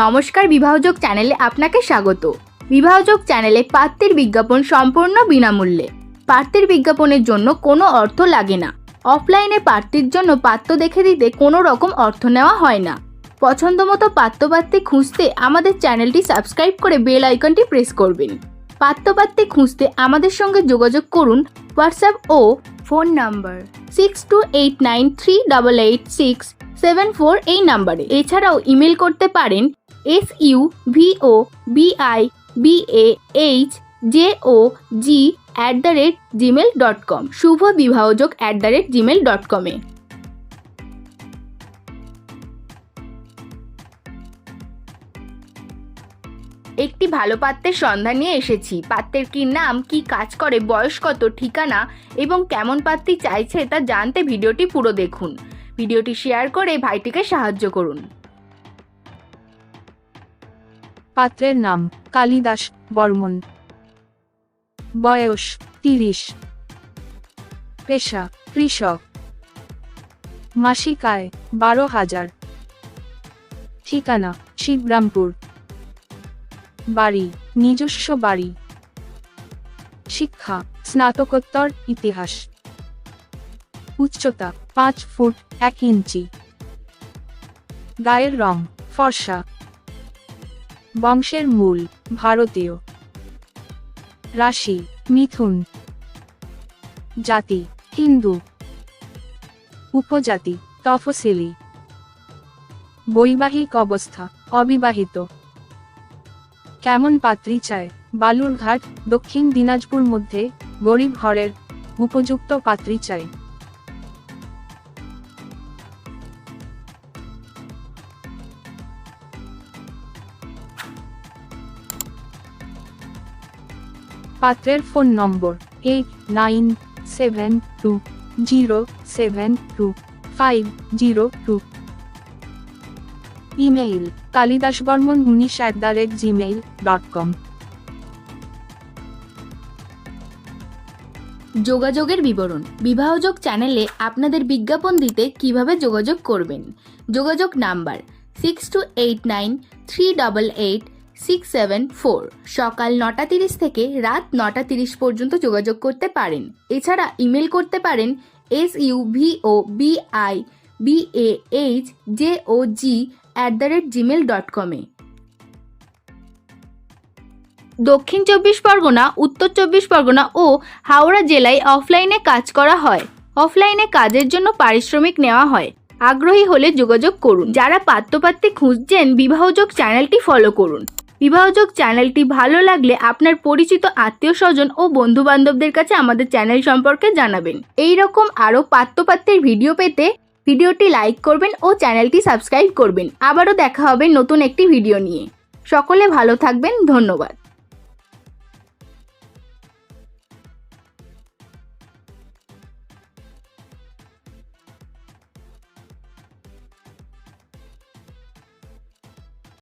নমস্কার, বিবাহ যোগ চ্যানেলে আপনাকে স্বাগত। বিবাহ যোগ চ্যানেলে পাত্রের বিজ্ঞাপন সম্পূর্ণ বিনামূল্যে। পাত্রের বিজ্ঞাপনের জন্য কোনো অর্থ লাগে না। অফলাইনে পাত্রের জন্য পাত্র দেখে দিতে কোনো রকম অর্থ নেওয়া হয় না। পছন্দমতো পাত্রপাত্রী খুঁজতে আমাদের চ্যানেলটি সাবস্ক্রাইব করে বেল আইকনটি প্রেস করবেন। পাত্রপাত্রী খুঁজতে আমাদের সঙ্গে যোগাযোগ করুন হোয়াটসঅ্যাপ ও ফোন নাম্বার 6289388674 এই নাম্বারে। এছাড়াও ইমেল করতে পারেন suvibahjog@gmail.com শুভবিবাহযোগ@gmail.com এ। একটি ভালো পাত্রের সন্ধান নিয়ে এসেছি। পাত্রের কি নাম, কি কাজ করে, বয়স কত, ঠিকানা এবং কেমন পাত্রী চাইছে তা জানতে ভিডিওটি পুরো দেখুন। ভিডিওটি শেয়ার করে ভাইটিকে সাহায্য করুন। পাত্রের নাম কালিদাস বর্মন। বয়স 30। পেশা কৃষক। মাসিক আয় 12,000। ঠিকানা শিবরামপুর। বাড়ি নিজস্ব বাড়ি। শিক্ষা স্নাতকোত্তর ইতিহাস। উচ্চতা 5 ফুট 1 ইঞ্চি। গায়ের রং ফর্সা। বংশের মূল ভারতীয়। রাশি মিথুন। জাতি হিন্দু। উপজাতি তফসিলি। বৈবাহিক অবস্থা অবিবাহিত। কেমন পাত্রী চায়? বালুরঘাট, দক্ষিণ দিনাজপুর মধ্যে গরিব ঘরের উপযুক্ত পাত্রী চাই। পাত্রের ফোন নম্বর 8972072502। Email kalidasbarman19@gmail.com। যোগাযোগের বিবরণ। বিবাহযোগ চ্যানেলে আপনাদের বিজ্ঞাপন দিতে কিভাবে যোগাযোগ করবেন। যোগাযোগ নাম্বার 6289388674। সকাল 9:30 থেকে রাত 9:30 পর্যন্ত যোগাযোগ করতে পারেন। এছাড়া ইমেল করতে পারেন suvibahjog@gmail.com এ। দক্ষিণ 24 পরগনা, উত্তর 24 পরগনা ও হাওড়া জেলায় অফলাইনে কাজ করা হয়। অফলাইনে কাজের জন্য পারিশ্রমিক নেওয়া হয়। আগ্রহী হলে যোগাযোগ করুন। যারা পাত্রপাত্রী খুঁজছেন, বিবাহযোগ চ্যানেলটি ফলো করুন। বিবাহযোগ চ্যানেলটি ভালো লাগলে আপনার পরিচিত আত্মীয় স্বজন ও বন্ধু বান্ধবদের কাছে আমাদের চ্যানেল সম্পর্কে জানাবেন। এই রকম আরও পাত্রপাত্রীর ভিডিও পেতে ভিডিওটি লাইক করবেন ও চ্যানেলটি সাবস্ক্রাইব করবেন। আবারও দেখা হবে নতুন একটি ভিডিও নিয়ে। সকলে ভালো থাকবেন। ধন্যবাদ।